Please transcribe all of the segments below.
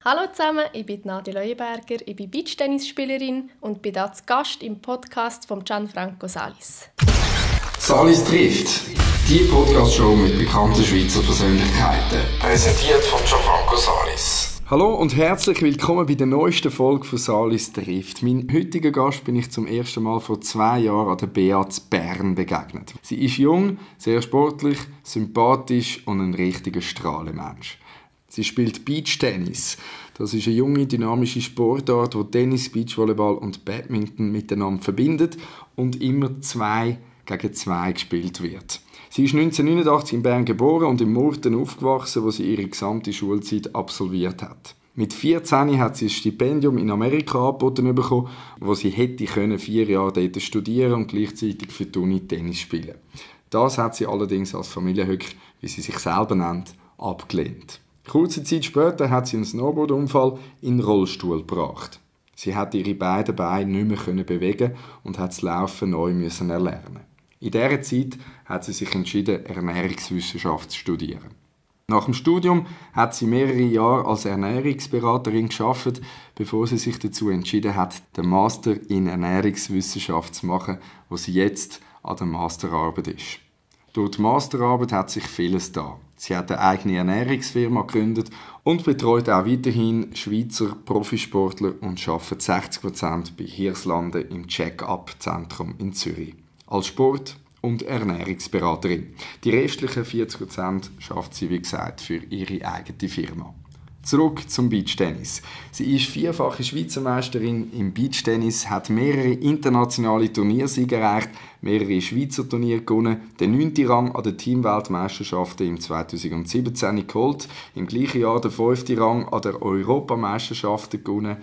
Hallo zusammen, ich bin Nadia Leuenberger, ich bin Beachtennisspielerin und bin hier zu Gast im Podcast von Gianfranco Salis. Salis trifft, die Podcast-Show mit bekannten Schweizer Persönlichkeiten, präsentiert von Gianfranco Salis. Hallo und herzlich willkommen bei der neuesten Folge von Salis trifft. Mein heutiger Gast bin ich zum ersten Mal vor 2 Jahren an der BA zu Bern begegnet. Sie ist jung, sehr sportlich, sympathisch und ein richtiger Strahlenmensch. Sie spielt Beachtennis. Das ist eine junge, dynamische Sportart, die Tennis, Beachvolleyball und Badminton miteinander verbindet und immer 2 gegen 2 gespielt wird. Sie ist 1989 in Bern geboren und in Murten aufgewachsen, wo sie ihre gesamte Schulzeit absolviert hat. Mit 14 hat sie ein Stipendium in Amerika angeboten bekommen, wo sie hätte 4 Jahre dort studieren und gleichzeitig für die Uni Tennis spielen. Das hat sie allerdings als Familienhöcker, wie sie sich selber nennt, abgelehnt. Kurze Zeit später hat sie einen Snowboardunfall in den Rollstuhl gebracht. Sie hat ihre beiden Beine nicht mehr bewegen und hat das Laufen neu erlernen. In dieser Zeit hat sie sich entschieden, Ernährungswissenschaft zu studieren. Nach dem Studium hat sie mehrere Jahre als Ernährungsberaterin gearbeitet, bevor sie sich dazu entschieden hat, den Master in Ernährungswissenschaft zu machen, wo sie jetzt an der Masterarbeit ist. Durch die Masterarbeit hat sich vieles da. Sie hat eine eigene Ernährungsfirma gegründet und betreut auch weiterhin Schweizer Profisportler und arbeitet 60% bei Hirslanden im Check-up-Zentrum in Zürich. Als Sport- und Ernährungsberaterin. Die restlichen 40% schafft sie, wie gesagt, für ihre eigene Firma. Zurück zum Beachtennis. Sie ist 4-fache Schweizer Meisterin im Beachtennis, hat mehrere internationale Turniersiege erreicht, mehrere Schweizer Turniere gewonnen, den 9. Rang an den Teamweltmeisterschaften im 2017 geholt, im gleichen Jahr den 5. Rang an der Europameisterschaften gewonnen,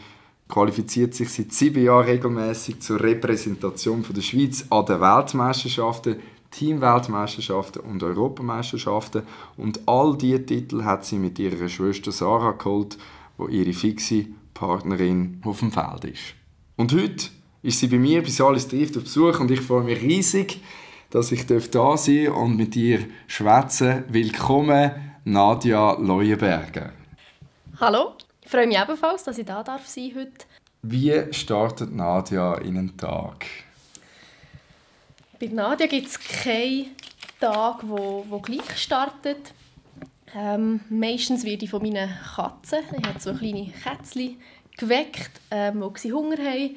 qualifiziert sich seit 7 Jahren regelmäßig zur Repräsentation der Schweiz an den Weltmeisterschaften, Teamweltmeisterschaften und Europameisterschaften, und all diese Titel hat sie mit ihrer Schwester Sarah geholt, wo ihre fixe Partnerin auf dem Feld ist. Und heute ist sie bei mir bei Salis trifft auf Besuch und ich freue mich riesig, dass ich da sein darf und mit ihr schwätzen. Willkommen, Nadia Leuenberger. Hallo, ich freue mich ebenfalls, dass ich da darf sein heute. Wie startet Nadia in einen Tag? Bei Nadia gibt es keinen Tag, wo gleich startet. Meistens werde ich von meinen Katzen, ich habe 2 kleine Kätzchen, geweckt, die Hunger haben.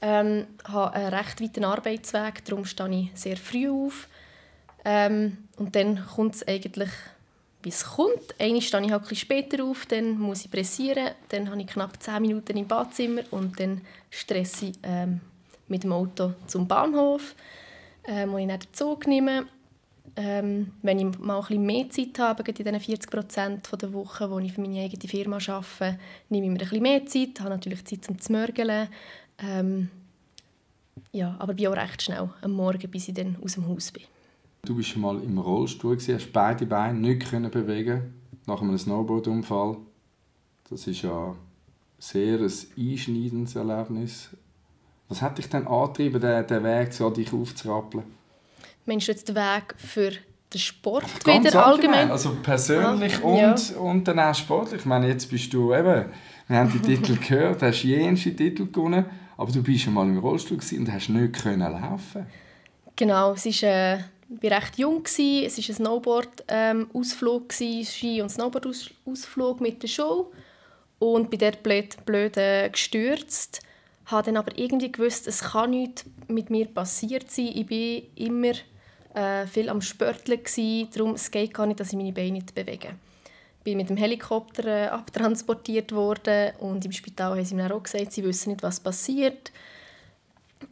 Ich habe einen recht weiten Arbeitsweg, darum stehe ich sehr früh auf. Und dann kommt es eigentlich, wie es kommt. Einmal stehe ich halt ein bisschen später auf, dann muss ich pressieren, dann habe ich knapp 10 Minuten im Badzimmer und dann stresse ich mit dem Auto zum Bahnhof, wo ich dann den Zug nehme. Wenn ich mal ein bisschen mehr Zeit habe, in diesen 40% der Woche, wo ich für meine eigene Firma arbeite, nehme ich mir ein bisschen mehr Zeit, habe natürlich Zeit zum Zmörgeln. Aber bin auch recht schnell am Morgen, bis ich dann aus dem Haus bin. Du bist schon mal im Rollstuhl, hast beide Beine nicht bewegen nach einem Snowboardunfall. Das ist ja sehr ein einschneidendes Erlebnis. Was hat dich dann angetrieben, den Weg zu dich aufzurappeln? Meinst du jetzt den Weg für den Sport ganz wieder allgemein? Also persönlich und dann auch sportlich. Ich meine, jetzt bist du eben, wir haben die Titel gehört, hast jenste Titel gewonnen, aber du bist schon mal im Rollstuhl und hast nicht laufen. Genau, ich war recht jung. Es war ein Snowboard-Ausflug, Ski- und Snowboard-Ausflug mit der Schule. Und bin dort blöd gestürzt. Ich habe dann aber irgendwie gewusst, es kann nichts mit mir passiert sein. Ich war immer viel am Spörteln, darum es geht gar nicht, dass ich meine Beine nicht bewege. Ich bin mit dem Helikopter abtransportiert worden und im Spital haben sie mir auch gesagt, sie wissen nicht, was passiert.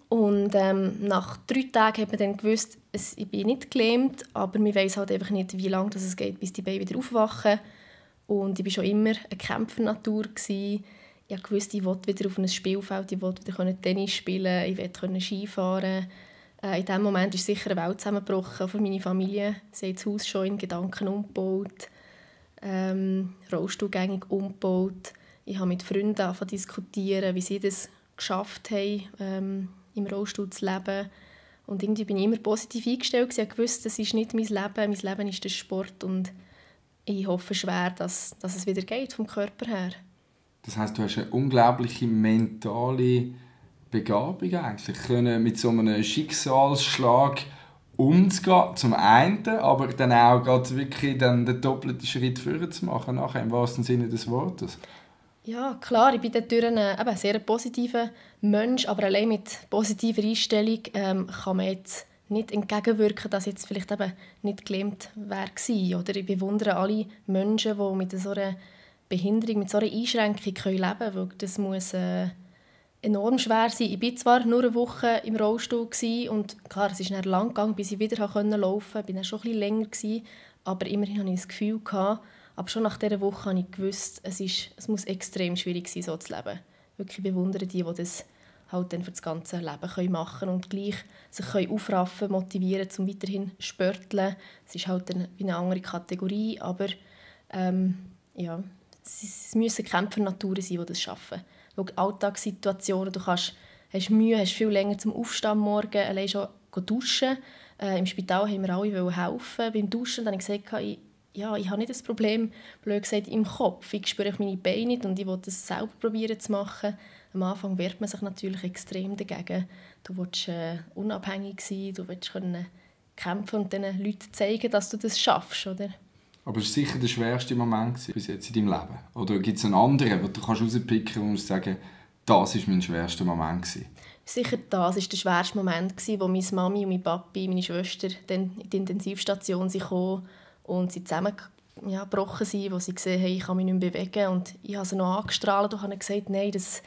Und nach 3 Tagen hat man dann gewusst, ich bin nicht gelähmt, aber man weiss halt einfach nicht, wie lange es geht, bis die Beine wieder aufwachen. Und ich war schon immer eine Kämpfernatur. Ich wusste, ich wollte wieder auf ein Spielfeld, ich wollte wieder Tennis spielen, ich wollte Ski fahren. In diesem Moment ist sicher eine Welt zusammengebrochen für meine Familie. Sie haben das Haus schon in Gedanken umgebaut, rollstuhlgängig umgebaut. Ich habe mit Freunden angefangen zu diskutieren, wie sie das geschafft haben, im Rollstuhl zu leben. Und irgendwie bin ich immer positiv eingestellt. Ich wusste, das ist nicht mein Leben. Mein Leben ist der Sport. Und ich hoffe schwer, dass es wieder geht vom Körper her. Das heisst, du hast eine unglaubliche mentale Begabung eigentlich, können mit so einem Schicksalsschlag umzugehen, zum einen, aber dann auch gerade wirklich dann den doppelten Schritt vorwärts zu machen, nachher im wahrsten Sinne des Wortes. Ja, klar, ich bin dadurch ein sehr positiver Mensch, aber allein mit positiver Einstellung kann man jetzt nicht entgegenwirken, dass jetzt vielleicht eben nicht gelähmt wäre. Oder ich bewundere alle Menschen, die mit so einer Behinderung, mit so einer Einschränkung leben können, weil das muss enorm schwer sein. Ich war zwar nur eine Woche im Rollstuhl und klar, es ist dann lang gegangen, bis ich wieder laufen konnte. Ich war dann schon ein bisschen länger, aber immerhin hatte ich das Gefühl gehabt, aber schon nach dieser Woche habe ich gewusst, es muss extrem schwierig sein, so zu leben. Wirklich bewundere die das halt dann für das ganze Leben machen können und gleich sich aufraffen, motivieren, um weiterhin zu sporteln. Es ist halt dann eine andere Kategorie, aber ja, es müssen Kämpfer Naturen sein, die das schaffen. Weil Alltagssituationen, hast Mühe, hast viel länger zum Aufstehen morgen, allein schon duschen. Im Spital haben wir alle helfen. Beim Duschen habe ich gesagt, ich habe nicht das Problem, blöd gesagt, im Kopf. Ich spüre meine Beine nicht und ich will das selber probieren zu machen. Am Anfang wehrt man sich natürlich extrem dagegen. Du willst unabhängig sein, du willst kämpfen und den Leuten zeigen, dass du das schaffst, oder? Aber es war sicher der schwerste Moment bis jetzt in deinem Leben. Oder gibt es einen anderen, den du rauspicken kannst und sagen, das war mein schwerster Moment? Sicher das war der schwerste Moment, wo meine Mami und mein Papi, meine Schwester, dann in die Intensivstation kamen und sie zusammengebrochen sind, wo sie gesehen haben, ich kann mich nicht mehr bewegen. Und ich habe sie noch angestrahlt und habe gesagt, nein, das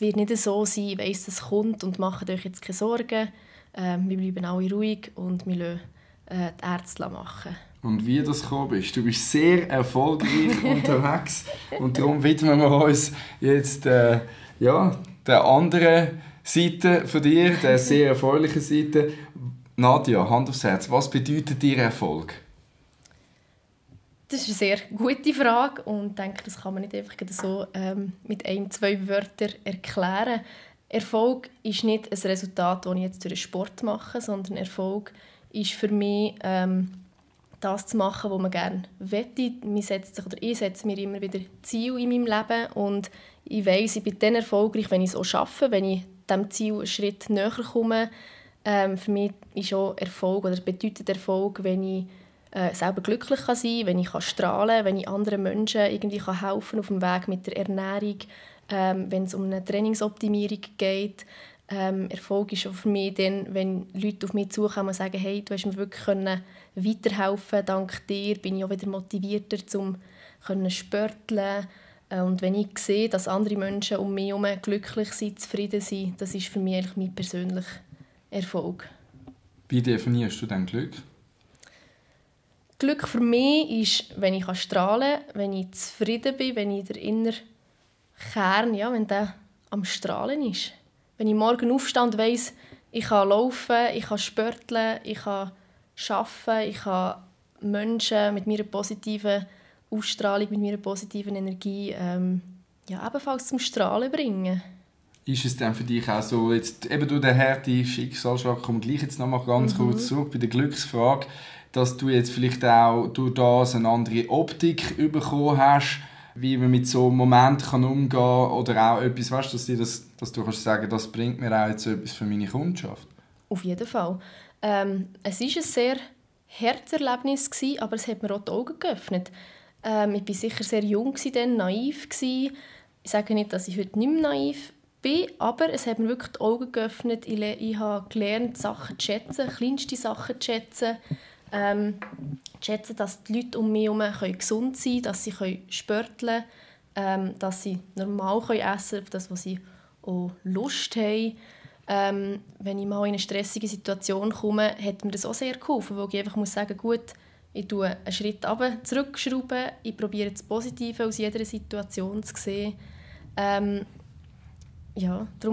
wird nicht so sein, ich weiss, das kommt und macht euch jetzt keine Sorgen. Wir bleiben alle ruhig und wir lassen die Ärzte machen. Und wie das gekommen ist. Du bist sehr erfolgreich unterwegs und darum widmen wir uns jetzt der anderen Seite von dir, der sehr erfreulichen Seite. Nadia, Hand aufs Herz, was bedeutet dir Erfolg? Das ist eine sehr gute Frage und ich denke, das kann man nicht einfach so mit 1-2 Wörtern erklären. Erfolg ist nicht ein Resultat, das ich jetzt durch den Sport mache, sondern Erfolg ist für mich das zu machen, was man gerne möchte. Ich setze mir immer wieder Ziele in meinem Leben und ich weiss, ich bin dann erfolgreich, wenn ich es auch schaffe, wenn ich diesem Ziel einen Schritt näher komme. Für mich ist auch Erfolg oder bedeutet Erfolg, wenn ich selber glücklich sein kann, wenn ich strahlen kann, wenn ich anderen Menschen irgendwie helfen kann auf dem Weg mit der Ernährung, wenn es um eine Trainingsoptimierung geht. Erfolg ist auch für mich dann, wenn Leute auf mich zukommen und sagen, hey, du hast mir wirklich weiterhelfen, dank dir bin ich auch wieder motivierter, um zu sporteln. Und wenn ich sehe, dass andere Menschen um mich herum glücklich sind, zufrieden sind, das ist für mich eigentlich mein persönlicher Erfolg. Wie definierst du denn Glück? Glück für mich ist, wenn ich strahlen kann, wenn ich zufrieden bin, wenn ich der innere Kern, wenn der am Strahlen ist. Wenn ich morgen aufstehe und weiss, ich kann laufen, ich kann sporteln, ich kann arbeiten, ich kann Menschen mit meiner positiven Ausstrahlung, mit meiner positiven Energie ebenfalls zum Strahlen bringen. Ist es denn für dich auch so, jetzt eben durch den harten Schicksalsschlag, kommen gleich jetzt noch mal ganz kurz zurück bei der Glücksfrage, dass du jetzt vielleicht auch durch das eine andere Optik bekommen hast, wie man mit so einem Moment umgehen kann oder auch etwas, weißt, dass du kannst sagen, das bringt mir auch jetzt etwas für meine Kundschaft? Auf jeden Fall. Es war ein sehr hartes Erlebnis, aber es hat mir auch die Augen geöffnet. Ich war sicher sehr jung, naiv. Ich sage nicht, dass ich heute nicht mehr naiv bin, aber es hat mir wirklich die Augen geöffnet. Ich habe gelernt, Sachen zu schätzen, kleinste Sachen zu schätzen. Schätzen, dass die Leute um mich herum gesund sein können, dass sie sporteln können, dass sie normal essen können, auf das, was sie auch Lust haben. Wenn ich mal in eine stressige Situation komme, hat mir das auch sehr geholfen, weil ich einfach sagen muss, gut, ich tue einen Schritt runter, zurückschrauben, ich probiere das Positive aus jeder Situation zu sehen. Darum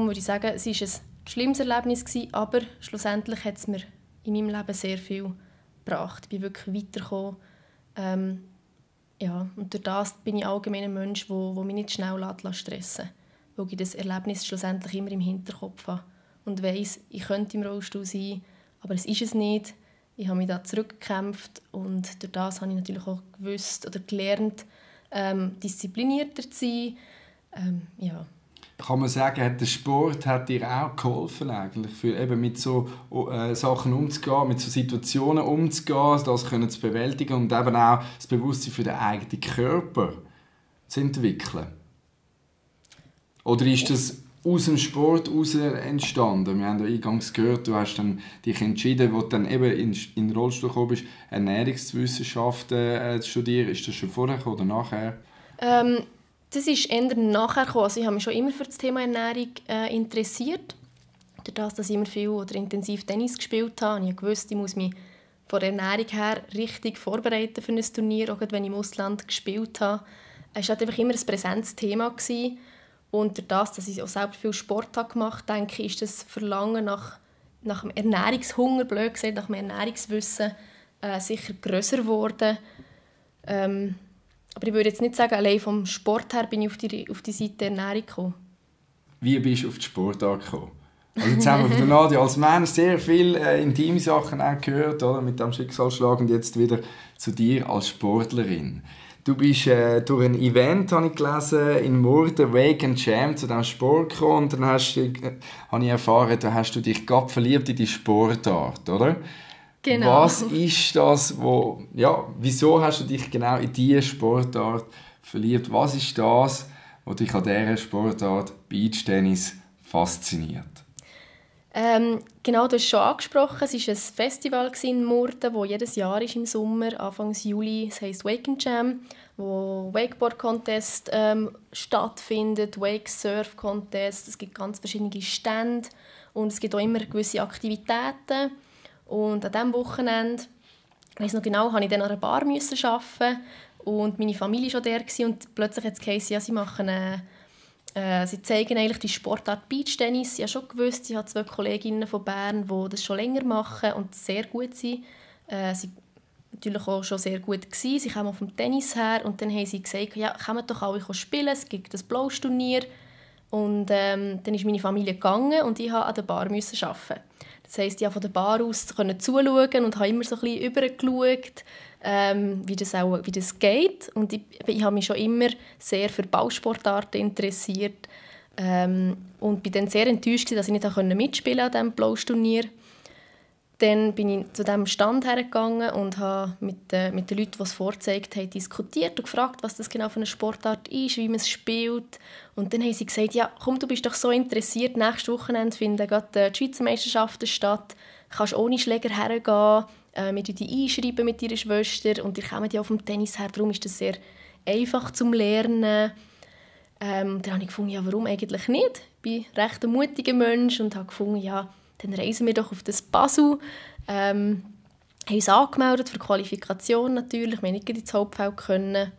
würde ich sagen, es war ein schlimmes Erlebnis, aber schlussendlich hat es mir in meinem Leben sehr viel gebracht. Ich bin wirklich weitergekommen. Und durch das bin ich allgemein ein Mensch, der mich nicht schnell stressen lässt, weil ich das Erlebnis schlussendlich immer im Hinterkopf habe und weiss, ich könnte im Rollstuhl sein, aber es ist es nicht. Ich habe mich da zurückgekämpft und durch das habe ich natürlich auch gewusst oder gelernt, disziplinierter zu sein, Ja. Kann man sagen, hat der Sport hat dir auch geholfen, eigentlich, für eben mit so Sachen umzugehen, mit so Situationen umzugehen, das können zu bewältigen und eben auch das Bewusstsein für den eigenen Körper zu entwickeln? Oder ist das aus dem Sport heraus entstanden? Wir haben ja eingangs gehört, du hast dann dich entschieden, als du dann eben in den Rollstuhl gekommen bist, Ernährungswissenschaften zu studieren. Ist das schon vorher oder nachher? Das ist eher nachher gekommen. Also ich habe mich schon immer für das Thema Ernährung interessiert. Dadurch, dass ich immer viel oder intensiv Tennis gespielt habe, ich wusste, ich muss mich von der Ernährung her richtig vorbereiten für ein Turnier, auch wenn ich im Ausland gespielt habe. Es war halt einfach immer ein präsentes Thema gewesen. Und dadurch, dass ich auch selber viel Sport habe gemacht habe, denke ich, ist das Verlangen nach dem Ernährungshunger, blöd gesagt, nach dem Ernährungswissen sicher grösser geworden. Aber ich würde jetzt nicht sagen, allein vom Sport her bin ich auf die Seite der Ernährung gekommen. Wie bist du auf die Sportart gekommen? Also jetzt haben wir von Nadia als Mann sehr viele intime Sachen auch gehört, oder? Mit dem Schicksalsschlag, und jetzt wieder zu dir als Sportlerin. Du bist durch ein Event, habe ich gelesen, in Murten, Wake and Jam, zu diesem Sport gekommen, und dann habe ich erfahren, da hast du dich gerade verliebt in die Sportart, oder? Genau. Was ist das, wieso hast du dich genau in diese Sportart verliebt? Was ist das, was dich an dieser Sportart Beachtennis fasziniert? Genau, du hast es schon angesprochen. Es war ein Festival in Murten, das jedes Jahr ist im Sommer, Anfang Juli. Es heisst Wake and Jam, wo Wakeboard-Contest stattfindet, Wake-Surf-Contest. Es gibt ganz verschiedene Stände und es gibt auch immer gewisse Aktivitäten. Und an diesem Wochenende, ich weiss noch genau, musste ich dann an einer Bar arbeiten und meine Familie war schon da und plötzlich hat es geheißen, ja, sie zeigen eigentlich die Sportart Beachtennis. Ich habe schon gewusst, ich habe 2 Kolleginnen von Bern, die das schon länger machen und sehr gut sind. Sie waren natürlich auch schon sehr gut gewesen. Sie kamen vom Tennis her und dann haben sie gesagt, ja, kommen doch alle spielen, es gibt ein Blows-Turnier. Und dann ist meine Familie gegangen und ich musste an der Bar arbeiten. Das heisst, ich konnte von der Bar aus zuschauen und habe immer so ein bisschen rübergeschaut, wie das geht. Und ich habe mich schon immer sehr für Ballsportarten interessiert. Und war dann sehr enttäuscht, dass ich nicht mitspielen konnte an diesem Blows-Turnier. Dann bin ich zu diesem Stand hergegangen und habe mit den Leuten, die es vorgezeigt haben, diskutiert und gefragt, was das genau für eine Sportart ist, wie man es spielt. Und dann haben sie gesagt, ja, komm, du bist doch so interessiert, nächstes Wochenende finden gerade die Schweizer Meisterschaften statt. Du kannst ohne Schläger hergehen, wir dich einschreiben mit deiner Schwester und ihr kommt ja vom Tennis her, darum ist das sehr einfach zum Lernen. Dann habe ich gefunden, ja, warum eigentlich nicht? Ich bin recht ein mutiger Mensch und habe gefunden, ja, dann reisen wir doch auf das Basel. Haben uns angemeldet für die Qualifikation natürlich. Wir konnten nicht ins Hauptfeld können.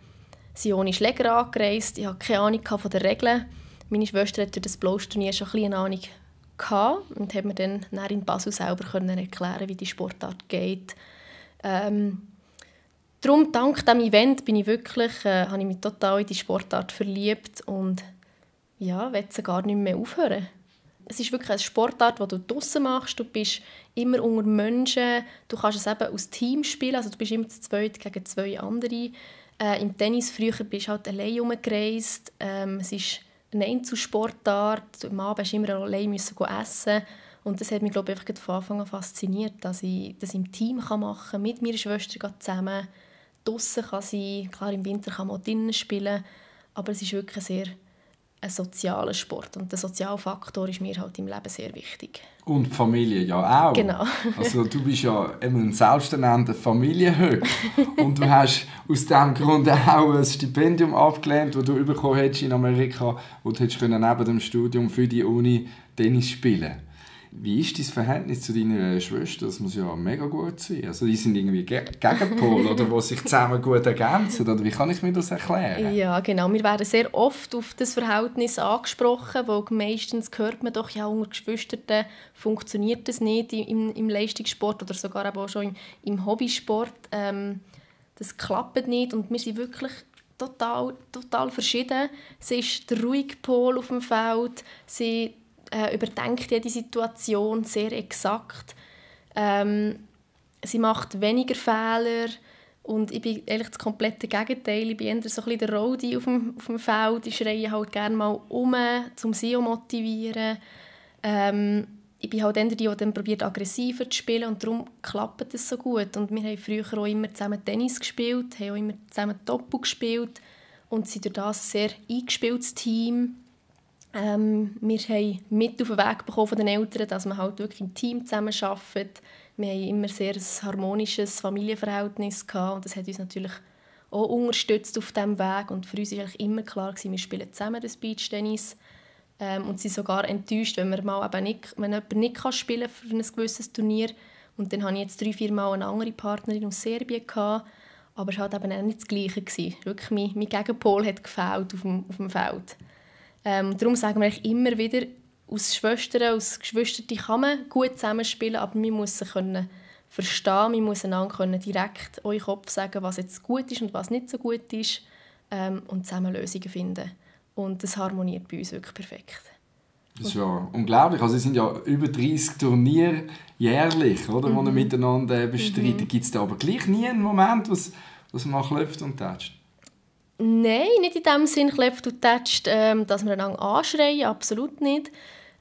Sie sind ohne Schläger angereist. Ich hatte keine Ahnung von den Regeln. Meine Schwester hatte durch das Blows-Turnier schon ein bisschen eine Ahnung gehabt und hat mir dann in Basel selber erklären, wie die Sportart geht. Darum, dank diesem Event habe ich mich total in die Sportart verliebt und ja, will sie gar nicht mehr aufhören. Es ist wirklich eine Sportart, die du draussen machst. Du bist immer unter Menschen. Du kannst es eben als Team spielen. Also du bist immer zu zweit gegen 2 andere. Im Tennis früher bist du halt allein herumgereist. Es ist eine Einzelsportart. Am Abend musst du immer allein essen. Und das hat mich, glaube ich, einfach von Anfang an fasziniert, dass ich das im Team machen kann, mit meiner Schwester zusammen. Draussen kann sein. Klar, im Winter kann man auch drinnen spielen. Aber es ist wirklich ein sozialer Sport. Und der soziale Faktor ist mir halt im Leben sehr wichtig. Und die Familie ja auch. Genau. Also du bist ja eben ein selbsternannter Familienhöck. Und du hast aus diesem Grund auch ein Stipendium abgelehnt, das du bekommen hättest in Amerika, wo du neben dem Studium für die Uni Tennis spielen. Wie ist dein Verhältnis zu deiner Schwester? Das muss ja mega gut sein. Also die sind irgendwie Gegenpole, oder die sich zusammen gut ergänzen. Oder wie kann ich mir das erklären? Ja, genau. Wir werden sehr oft auf das Verhältnis angesprochen, weil meistens hört man doch, ja, unter Geschwistern funktioniert das nicht im Leistungssport oder sogar aber auch schon im Hobbysport. Das klappt nicht und wir sind wirklich total verschieden. Sie ist der ruhige Pol auf dem Feld. Sie überdenkt jede Situation sehr exakt. Sie macht weniger Fehler Und ich bin eigentlich das komplette Gegenteil. Ich bin eher so ein bisschen der Roadie auf dem Feld. Ich schreie halt gerne mal um, um sie zu motivieren. Ich bin halt eher die dann probiert, aggressiver zu spielen und darum klappt es so gut. Und wir haben früher auch immer zusammen Tennis gespielt, haben auch immer zusammen Doppel gespielt und sind durch das ein sehr eingespieltes Team. Wir haben mit auf den Weg bekommen von den Eltern, dass man halt wirklich im Team zusammen arbeitet. Wir haben immer sehr ein harmonisches Familienverhältnis gehabt und das hat uns natürlich auch unterstützt auf diesem Weg. Und für uns war eigentlich immer klar, wir spielen zusammen das Beachtennis. Und sind sogar enttäuscht, wenn jemand nicht spielen kann für ein gewisses Turnier. Und dann hatte ich jetzt 3-4 Mal eine andere Partnerin aus Serbien gehabt, aber es war halt eben auch nicht das Gleiche gewesen. Wirklich, mein Gegenpol hat gefehlt auf dem Feld. Darum sagen wir eigentlich immer wieder, als Geschwister kann man gut zusammenspielen, aber man muss sich verstehen, man muss einander direkt in den Kopf sagen, was jetzt gut ist und was nicht so gut ist, und zusammen Lösungen finden. Und das harmoniert bei uns wirklich perfekt. Das ist ja unglaublich. Also es sind ja über 30 Turniere jährlich, oder, die ihr miteinander bestreiten. Gibt es da aber gleich nie einen Moment, was man klopft und tätscht? Nein, nicht in dem Sinn klopft und tätscht, dass wir einander anschreien, absolut nicht.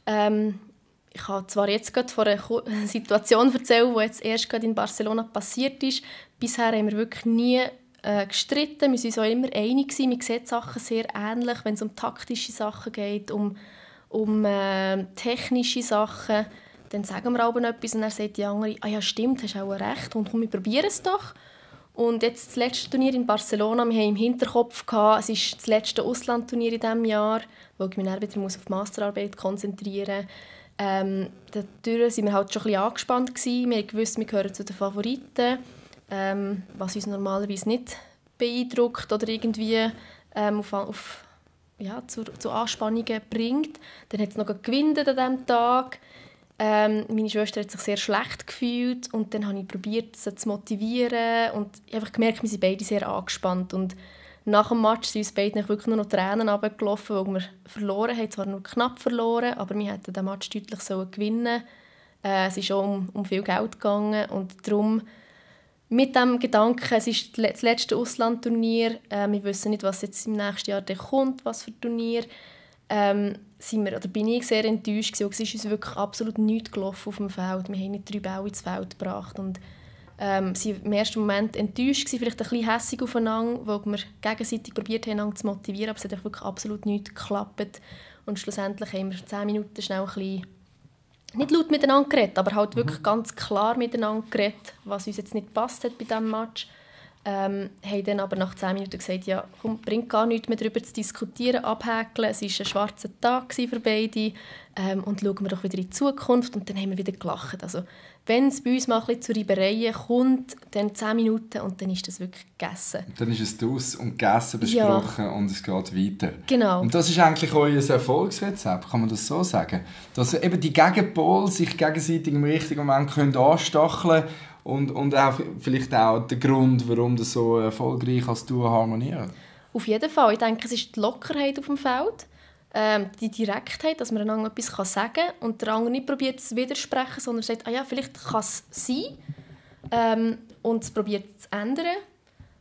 Ich habe zwar jetzt gerade von einer Situation erzählt, die jetzt erst gerade in Barcelona passiert ist. Bisher haben wir wirklich nie gestritten. Wir waren uns auch immer einig. Wir sehen die Sachen sehr ähnlich, wenn es um taktische Sachen geht, um technische Sachen. Dann sagen wir aber etwas und dann sagt die andere, ja stimmt, hast auch recht und komm, wir probieren es doch. Und jetzt das letzte Turnier in Barcelona, wir haben im Hinterkopf gehabt, es ist das letzte Auslandturnier in diesem Jahr, wo ich mich dann wieder auf die Masterarbeit konzentrieren muss. Dadurch waren wir halt schon ein bisschen angespannt gewesen. Wir wussten, wir gehören zu den Favoriten. Was uns normalerweise nicht beeindruckt oder irgendwie zu Anspannungen bringt. Dann hat es noch gewinnt an diesem Tag. Meine Schwester hat sich sehr schlecht gefühlt und dann habe ich probiert, sie zu motivieren und ich habe gemerkt, wir sind beide sehr angespannt und nach dem Match sind uns beide wirklich nur noch Tränen runtergelaufen, weil wir verloren haben, zwar nur knapp verloren, aber wir hätten den Match deutlich gewinnen sollen. Es ist auch um viel Geld gegangen und darum mit dem Gedanken, es ist das letzte Auslandturnier, wir wissen nicht, was jetzt im nächsten Jahr kommt, was für Turnier, bin ich sehr enttäuscht gewesen. Es ist uns wirklich absolut nichts gelaufen auf dem Feld. Wir haben nicht 3 Bälle ins Feld gebracht und sie waren im ersten Moment enttäuscht gewesen, vielleicht ein bisschen hässig aufeinander, weil wir gegenseitig probiert haben, einander zu motivieren, aber es hat wirklich absolut nichts geklappt und schlussendlich haben wir 10 Minuten schnell ein bisschen nicht laut miteinander geredet, aber halt wirklich ganz klar miteinander geredet, was uns jetzt nicht gepasst hat bei diesem Match. Haben dann aber nach 10 Minuten gesagt, ja, komm, bringt gar nichts mehr darüber zu diskutieren, abhäkeln. Es war ein schwarzer Tag für beide und schauen wir doch wieder in die Zukunft. Und dann haben wir wieder gelacht. Also, wenn es bei uns mal ein bisschen zu Reibereien kommt, dann 10 Minuten und dann ist das wirklich gegessen. Dann ist es draus und gegessen, besprochen und es geht weiter. Genau. Und das ist eigentlich euer Erfolgsrezept, kann man das so sagen? Dass eben die Gegenpole sich gegenseitig im richtigen Moment anstacheln können und auch vielleicht auch der Grund, warum das so erfolgreich als Duo harmoniert. Auf jeden Fall. Ich denke, es ist die Lockerheit auf dem Feld, die Direktheit, dass man einander etwas sagen kann und der andere nicht probiert zu widersprechen, sondern sagt, vielleicht kann es sein und es probiert zu ändern.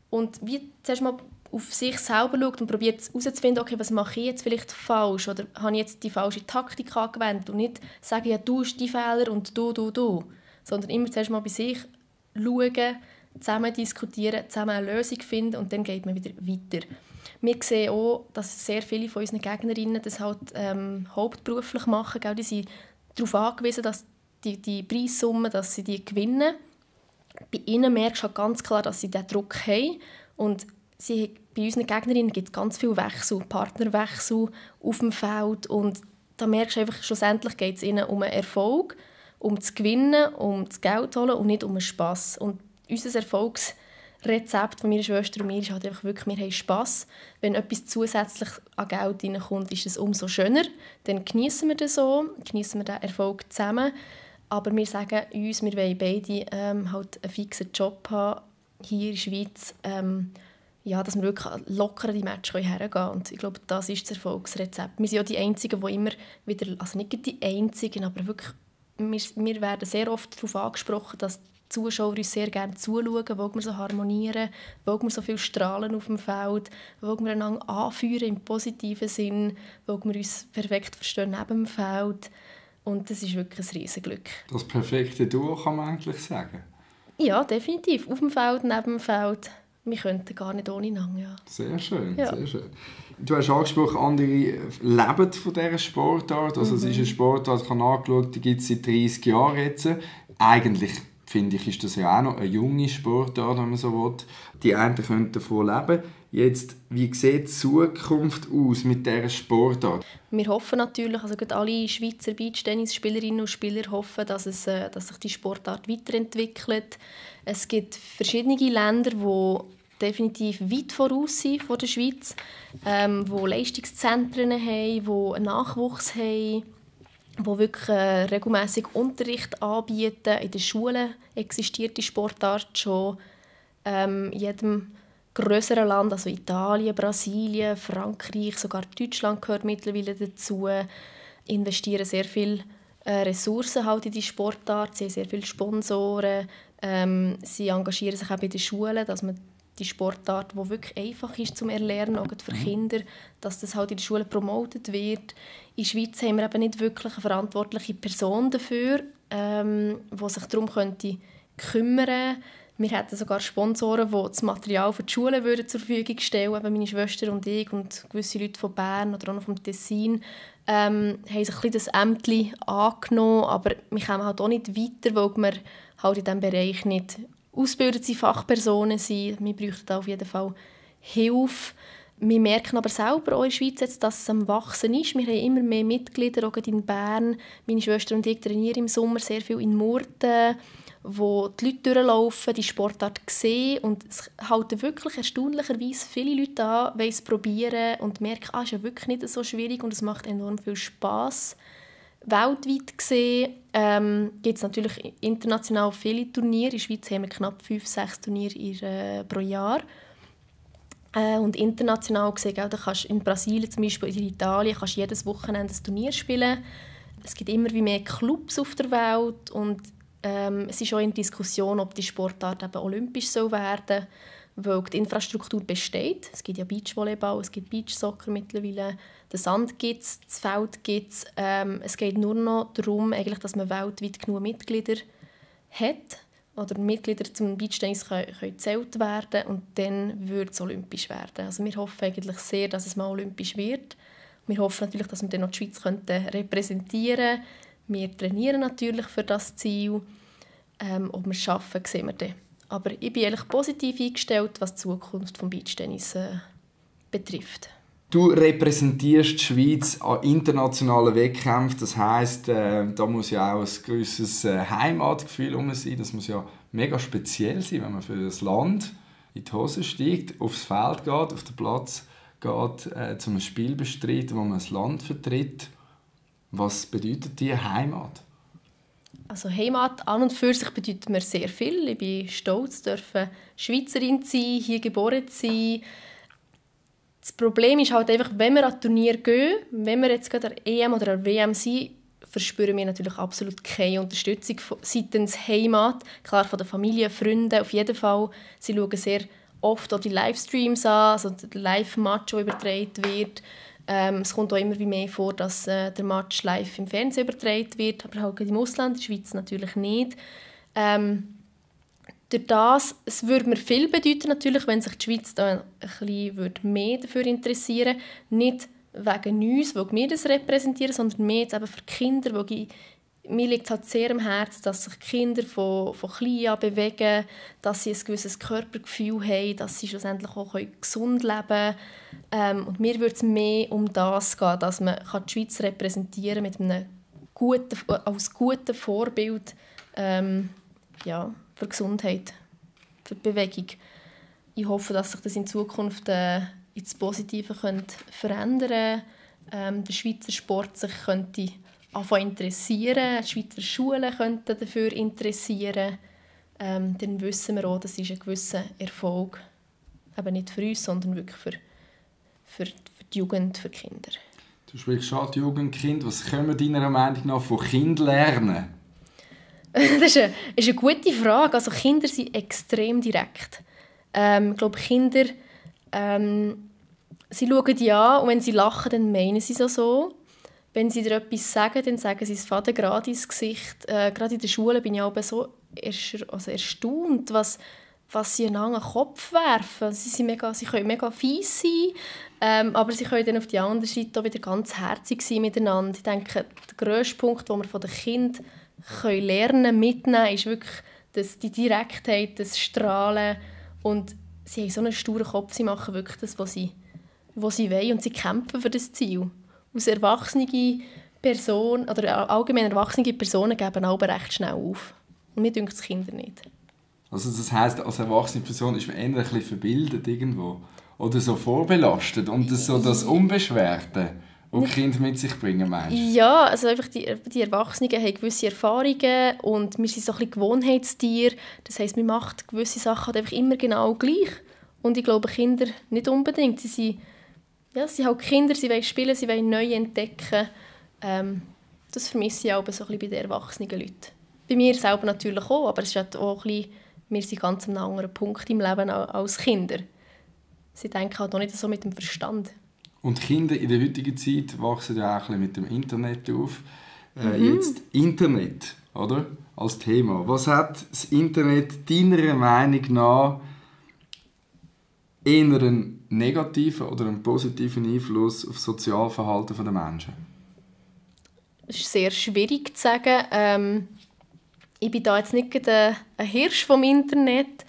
Und wie zuerst mal auf sich selber schaut und probiert herauszufinden, okay, was mache ich jetzt vielleicht falsch oder habe ich jetzt die falsche Taktik angewendet und nicht sagen, ja, du hast die Fehler und du. Sondern immer zuerst mal bei sich schauen, zusammen diskutieren, zusammen eine Lösung finden und dann geht man wieder weiter. Wir sehen auch, dass sehr viele von unseren Gegnerinnen das halt hauptberuflich machen. Die sind darauf angewiesen, dass die Preissummen, dass sie die gewinnen. Bei ihnen merkst du halt ganz klar, dass sie diesen Druck haben. Und bei unseren Gegnerinnen gibt es ganz viel Wechsel, Partnerwechsel auf dem Feld. Und da merkst du einfach, schlussendlich geht es ihnen um einen Erfolg, um zu gewinnen, um das Geld zu holen und nicht um einen Spass. Und unser Erfolgsrezept von meiner Schwester und mir ist halt einfach wirklich, wir haben Spass. Wenn etwas zusätzlich an Geld reinkommt, ist es umso schöner. Dann geniessen wir das so, geniessen wir den Erfolg zusammen. Aber wir sagen uns, wir wollen beide halt einen fixen Job haben, hier in der Schweiz, dass wir wirklich locker an die Matches hergehen können. Und ich glaube, das ist das Erfolgsrezept. Wir sind ja die Einzigen, die immer wieder, also nicht die Einzigen, aber wirklich, wir werden sehr oft darauf angesprochen, dass Zuschauer uns sehr gerne zuschauen, wo wir so harmonieren, wo wir so viel strahlen auf dem Feld, wo wir einander anführen im positiven Sinn, wo wir uns perfekt verstehen neben dem Feld. Und das ist wirklich ein Riesenglück. Das perfekte Duo kann man eigentlich sagen. Ja, definitiv. Auf dem Feld, neben dem Feld. Wir könnten gar nicht ohne einander. Ja. Sehr schön, ja. Sehr schön. Du hast angesprochen, andere leben von dieser Sportart. Also es ist eine Sportart, ich habe angeschaut, die gibt es seit 30 Jahren jetzt. Eigentlich, finde ich, ist das ja auch noch eine junge Sportart, wenn man so will. Die einen können davon leben. Jetzt, wie sieht die Zukunft aus mit dieser Sportart? Wir hoffen natürlich, also gerade alle Schweizer Beachtennisspielerinnen und Spieler hoffen, dass sich die Sportart weiterentwickelt. Es gibt verschiedene Länder, die definitiv weit voraus sind von der Schweiz, die Leistungszentren haben, die einen Nachwuchs haben, die wirklich regelmässig Unterricht anbieten. In den Schulen existiert die Sportart schon. In jedem grösseren Land, also Italien, Brasilien, Frankreich, sogar Deutschland gehört mittlerweile dazu, investieren sehr viele Ressourcen halt in die Sportart, sie haben sehr viele Sponsoren, sie engagieren sich auch bei den Schulen, dass man die Sportart, die wirklich einfach ist zum Erlernen, auch für Kinder, dass das halt in den Schulen promotet wird. In der Schweiz haben wir eben nicht wirklich eine verantwortliche Person dafür, die sich darum könnte kümmern. Wir hätten sogar Sponsoren, die das Material für die Schulen zur Verfügung stellen würden. Meine Schwester und ich und gewisse Leute von Bern oder auch noch vom Tessin haben sich ein bisschen das Ämtchen angenommen, aber wir kommen halt auch nicht weiter, weil wir halt in diesem Bereich nicht ausgebildete Fachpersonen sind. Wir bräuchten auf jeden Fall Hilfe. Wir merken aber selber auch in der Schweiz jetzt, dass es am Wachsen ist. Wir haben immer mehr Mitglieder, auch in Bern. Meine Schwester und ich trainieren im Sommer sehr viel in Murten, wo die Leute durchlaufen, die Sportart sehen und es halten wirklich erstaunlicherweise viele Leute an, wollen es probieren und merken, es ist ja wirklich nicht so schwierig und es macht enorm viel Spass. Weltweit gesehen gibt es natürlich international viele Turniere. In der Schweiz haben wir knapp 5-6 Turniere pro Jahr. Und international gesehen, da kannst in Brasilien zum Beispiel, in Italien, kannst du jedes Wochenende ein Turnier spielen. Es gibt immer mehr Clubs auf der Welt und es ist auch in Diskussion, ob die Sportart eben olympisch werden soll, weil die Infrastruktur besteht. Es gibt ja Beachvolleyball, es gibt Beachsoccer mittlerweile, den Sand gibt es, das Feld gibt es. Es geht nur noch darum, eigentlich, dass man weltweit genug Mitglieder hat oder Mitglieder zum Beachtennis können gezählt werden und dann wird es olympisch werden. Also wir hoffen eigentlich sehr, dass es mal olympisch wird. Wir hoffen natürlich, dass wir dann noch die Schweiz repräsentieren können. Wir trainieren natürlich für das Ziel. Ob wir es schaffen, sehen wir dann. Aber ich bin eigentlich positiv eingestellt, was die Zukunft des Beachtennis betrifft. Du repräsentierst die Schweiz an internationalen Wettkämpfen. Das heisst, da muss ja auch ein gewisses Heimatgefühl sein. Das muss ja mega speziell sein, wenn man für das Land in die Hose steigt, aufs Feld geht, auf den Platz geht, zum Spiel bestreiten, wo man das Land vertritt. Was bedeutet die Heimat? Also Heimat an und für sich bedeutet mir sehr viel. Ich bin stolz, Schweizerin zu sein, hier geboren zu sein. Das Problem ist halt einfach, wenn wir an Turnier gehen, wenn wir jetzt gerade an der EM oder an der WM sind, verspüren wir natürlich absolut keine Unterstützung seitens Heimat. Klar, von der Familie, Freunden auf jeden Fall. Sie schauen sehr oft auch die Livestreams an, also der Live-Match, der übertragen wird. Es kommt auch immer mehr vor, dass der Match live im Fernsehen übertragen wird, aber halt im Ausland, in der Schweiz natürlich nicht. Durch das, es würde mir viel bedeuten, natürlich, wenn sich die Schweiz da ein bisschen mehr dafür interessieren würde. Nicht wegen uns, weil wir das repräsentieren, sondern mehr jetzt eben für Kinder, wo mir liegt es halt sehr am Herzen, dass sich Kinder von klein an bewegen, dass sie ein gewisses Körpergefühl haben, dass sie schlussendlich auch gesund leben können. Und mir würde es mehr um das gehen, dass man die Schweiz repräsentieren mit einem als gutes Vorbild für Gesundheit, für die Bewegung. Ich hoffe, dass sich das in Zukunft ins Positive verändern könnte. Der Schweizer Sport sich könnte interessieren, die Schweizer Schulen könnten dafür interessieren. Dann wissen wir auch, das ist ein gewisser Erfolg. Eben nicht für uns, sondern wirklich für die Jugend, für die Kinder. Du sprichst schon die Jugend, Kinder. Was können wir deiner Meinung nach von Kindern lernen? Das ist eine gute Frage. Also Kinder sind extrem direkt. Ich glaube, Kinder sie schauen dich an und wenn sie lachen, dann meinen sie es so. Wenn sie dir etwas sagen, dann sagen sie es Vater gerade ins Gesicht. Gerade in der Schule bin ich auch so erstaunt, was sie einander an den Kopf werfen. Sie können mega fies sein, aber sie können dann auf die andere Seite auch wieder ganz herzig sein miteinander. Ich denke, der grösste Punkt, den wir von den Kindern mitnehmen können, ist wirklich die Direktheit, das Strahlen. Und sie haben so einen sturen Kopf, sie machen wirklich das, was sie wollen. Und sie kämpfen für das Ziel. Als erwachsene Person oder allgemein erwachsene Personen geben auch recht schnell auf. Und mir dünkt es Kinder nicht. Also das heisst, als erwachsene Person ist man eher ein bisschen verbildet irgendwo. Oder so vorbelastet. Und das Unbeschwerte, das die Kinder mit sich bringen, meinst du? Ja, also einfach die Erwachsenen haben gewisse Erfahrungen und wir sind so ein bisschen Gewohnheitstiere. Das heisst, man macht gewisse Sachen halt einfach immer genau gleich. Und ich glaube, Kinder nicht unbedingt. Sie sind halt Kinder, sie wollen spielen, sie wollen neu entdecken. Das vermisse ich auch so ein bisschen bei den erwachsenen Leuten. Bei mir selber natürlich auch, aber es ist halt auch ein bisschen, wir sind ganz an einem anderen Punkt im Leben als Kinder. Sie denken halt auch nicht so mit dem Verstand. Und Kinder in der heutigen Zeit wachsen ja auch ein bisschen mit dem Internet auf. Jetzt Internet, oder? Als Thema. Was hat das Internet deiner Meinung nach eher einen negativen oder einen positiven Einfluss auf das Sozialverhalten der Menschen? Es ist sehr schwierig zu sagen. Ich bin da jetzt nicht ein Hirsch vom Internet.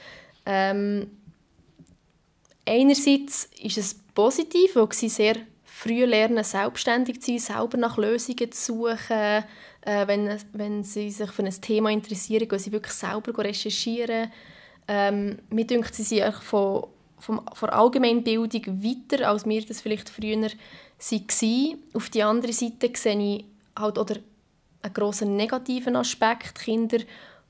Einerseits ist es positiv, weil sie sehr früh lernen, selbstständig zu sein, selber nach Lösungen zu suchen. Wenn sie sich für ein Thema interessieren, gehen sie wirklich selber recherchieren. Mir denkt, sie sind von der Allgemeinbildung weiter, als wir das vielleicht früher waren. Auf die andere Seite sehe ich halt einen grossen negativen Aspekt. Die Kinder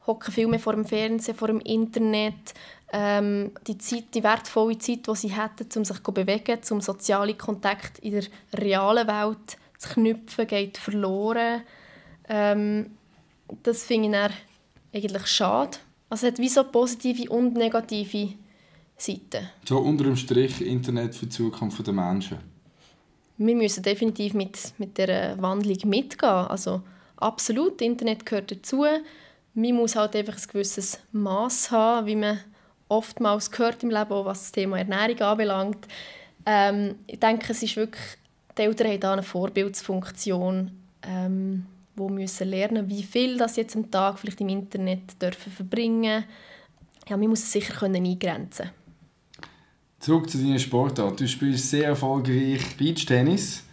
hocken viel mehr vor dem Fernsehen, vor dem Internet. Die wertvolle Zeit, die sie hätten, um sich zu bewegen, um soziale Kontakte in der realen Welt zu knüpfen, geht verloren. Das finde ich dann eigentlich schade. Also es hat wie so positive und negative Seiten. So unter dem Strich Internet für die Zukunft der Menschen. Wir müssen definitiv mit dieser Wandlung mitgehen. Also absolut, Internet gehört dazu. Man muss halt einfach ein gewisses Maß haben, wie man oftmals gehört im Leben, was das Thema Ernährung anbelangt. Ich denke, es ist wirklich, die Eltern haben da eine Vorbildsfunktion, die müssen lernen, wie viel das jetzt am Tag vielleicht im Internet dürfen verbringen. Ja, man muss es sicher eingrenzen. Zurück zu deiner Sportart. Du spielst sehr erfolgreich Beachtennis.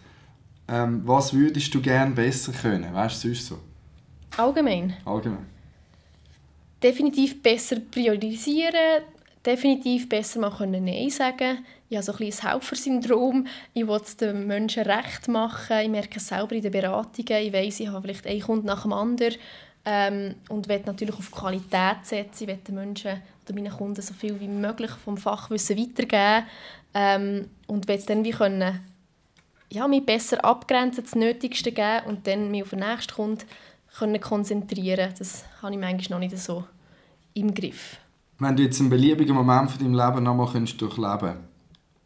Was würdest du gerne besser können? Weißt du, sonst so? Allgemein. Definitiv besser priorisieren, definitiv besser mal Nein sagen. Ich habe so ein bisschen ein Helfersyndrom. Ich will es den Menschen recht machen. Ich merke es selber in den Beratungen. Ich weiss, ich habe vielleicht einen Kunden nach dem anderen und will natürlich auf Qualität setzen. Ich will den Menschen oder meinen Kunden so viel wie möglich vom Fachwissen weitergeben und will dann wie können, mich besser abgrenzen, das Nötigste geben und dann mich auf den nächsten Kunden konzentrieren. Das habe ich manchmal noch nicht so im Griff. Wenn du jetzt einen beliebigen Moment von deinem Leben noch mal durchleben könntest,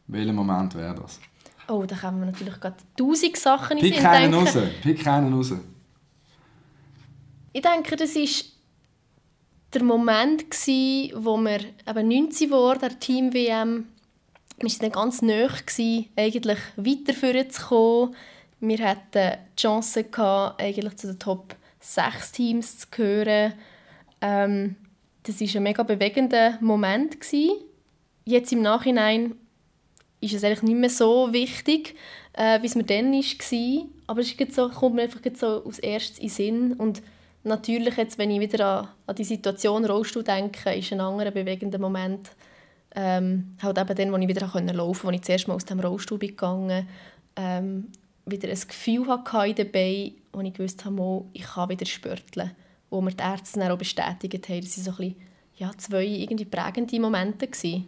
welcher Moment wäre das? Oh, da kommen wir natürlich gerade 1000 Sachen in Pick einen raus. Ich denke, das war der Moment, wo wir eben 19 wurden, der Team-WM. Wir waren dann ganz nahe, eigentlich weiter zu kommen. Wir hatten die Chance gehabt, eigentlich zu den Top 6 Teams zu gehören. Das war ein mega bewegender Moment. Jetzt im Nachhinein ist es eigentlich nicht mehr so wichtig, wie es mir dann war. Aber es kommt mir einfach so als erstes in den Sinn. Und natürlich, jetzt, wenn ich wieder an die Situation Rollstuhl denke, ist ein anderer bewegender Moment. Halt eben dann, als ich wieder laufen konnte, als ich zuerst mal aus dem Rollstuhl bin gegangen wieder ein Gefühl hatte in den Beinen, wo ich gewusst habe, ich kann wieder spörteln. Wo mir die Ärzte dann auch bestätigt haben, das waren so ein bisschen, zwei irgendwie prägende Momente gewesen.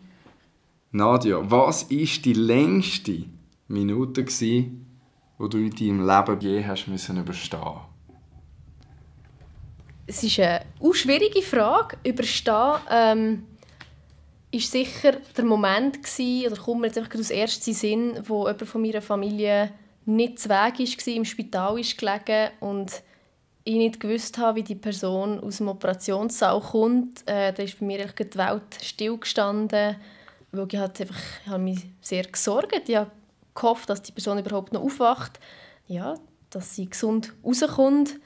Nadia, was war die längste Minute, die du in deinem Leben je hast überstehen musst? Es ist eine schwierige Frage. Überstehen ist sicher der Moment gewesen, oder kommt mir jetzt einfach aus ersten Sinn, wo jemand von meiner Familie nicht zu Weg war, im Spital ist gelegen und ich nicht gewusst habe, wie die Person aus dem Operationssaal kommt. Da ist bei mir die Welt stillgestanden, weil ich habe mich sehr gesorgt. Ich habe gehofft, dass die Person überhaupt noch aufwacht, ja, dass sie gesund rauskommt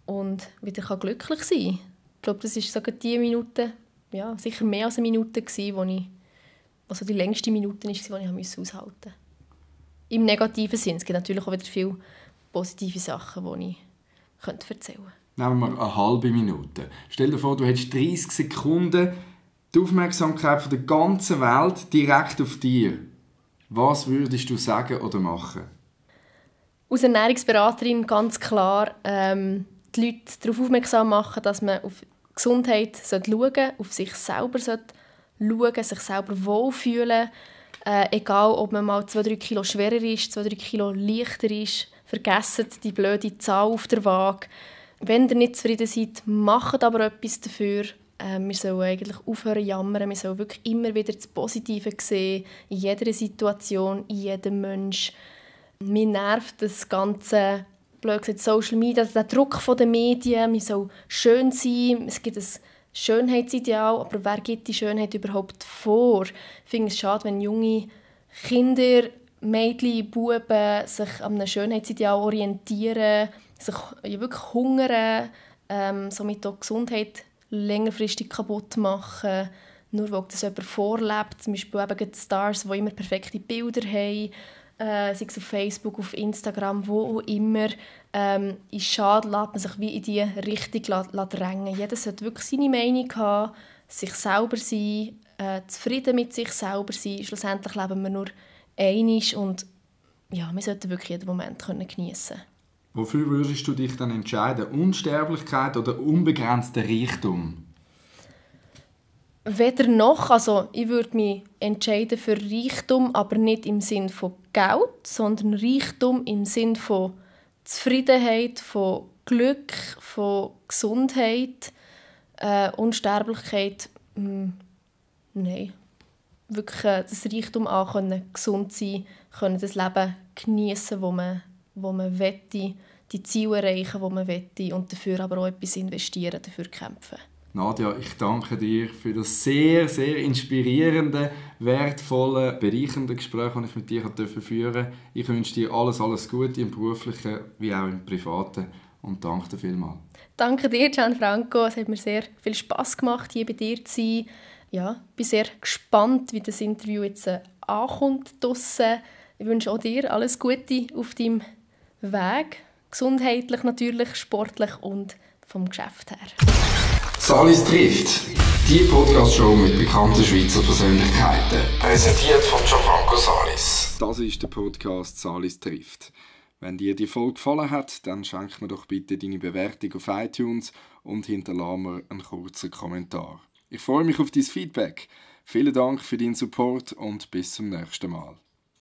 und wieder glücklich sein kann. Ich glaube, das ist sogar die Minute, ja, sicher mehr als eine Minute, also die längste Minute war, die ich aushalten musste. Im negativen Sinn. Es gibt natürlich auch wieder viele positive Sachen, die ich erzählen könnte. Nehmen wir eine halbe Minute. Stell dir vor, du hättest 30 Sekunden die Aufmerksamkeit von der ganzen Welt direkt auf dich. Was würdest du sagen oder machen? Als Ernährungsberaterin ganz klar die Leute darauf aufmerksam machen, dass man auf Gesundheit schauen sollte, auf sich selber schauen sollte, sich selber wohlfühlen. Egal, ob man mal 2-3 Kilo schwerer ist, 2-3 Kilo leichter ist. Vergesst die blöde Zahl auf der Waage. Wenn ihr nicht zufrieden seid, macht aber etwas dafür. Wir sollen eigentlich aufhören zu jammern. Wir sollen wirklich immer wieder das Positive sehen. In jeder Situation, in jedem Mensch. Mir nervt das ganze, blöd gesagt, Social Media, der Druck der Medien. Man soll schön sein. Es gibt ein Schönheitsideal, aber wer gibt die Schönheit überhaupt vor? Ich finde es schade, wenn junge Kinder, Mädchen, Buben sich an einem Schönheitsideal orientieren, sich wirklich hungern, somit auch Gesundheit längerfristig kaputt machen, nur weil das jemand vorlebt. Zum Beispiel eben die Stars, die immer perfekte Bilder haben, sei es auf Facebook, auf Instagram, wo auch immer. Ist schade, lässt man sich wie in diese Richtung drängen. Jeder sollte wirklich seine Meinung haben, sich selber sein, zufrieden mit sich selber sein. Schlussendlich leben wir nur einmal und ja, wir sollten wirklich jeden Moment geniessen können. Wofür würdest du dich dann entscheiden? Unsterblichkeit oder unbegrenzter Reichtum? Weder noch. Also, ich würde mich entscheiden für Reichtum, aber nicht im Sinn von Geld, sondern Reichtum im Sinn von Zufriedenheit, von Glück, von Gesundheit. Unsterblichkeit, nein. Wirklich das Reichtum können, gesund sein, können das Leben geniessen, wo man wette, die Ziele erreichen, die man wette und dafür aber auch etwas investieren, dafür kämpfen. Nadja, ich danke dir für das sehr, sehr inspirierende, wertvolle, bereichernde Gespräch, das ich mit dir führen durfte. Ich wünsche dir alles Gute im Beruflichen wie auch im Privaten und danke dir vielmals. Danke dir, Gianfranco. Es hat mir sehr viel Spass gemacht, hier bei dir zu sein. Ja, ich bin sehr gespannt, wie das Interview jetzt ankommt draussen. Ich wünsche auch dir alles Gute auf deinem Weg. Gesundheitlich natürlich, sportlich und vom Geschäft her. Salis trifft. Die Podcast-Show mit bekannten Schweizer Persönlichkeiten. Präsentiert von Gianfranco Salis. Das ist der Podcast Salis trifft. Wenn dir die Folge gefallen hat, dann schenk mir doch bitte deine Bewertung auf iTunes und hinterlasse mir einen kurzen Kommentar. Ich freue mich auf dein Feedback. Vielen Dank für deinen Support und bis zum nächsten Mal.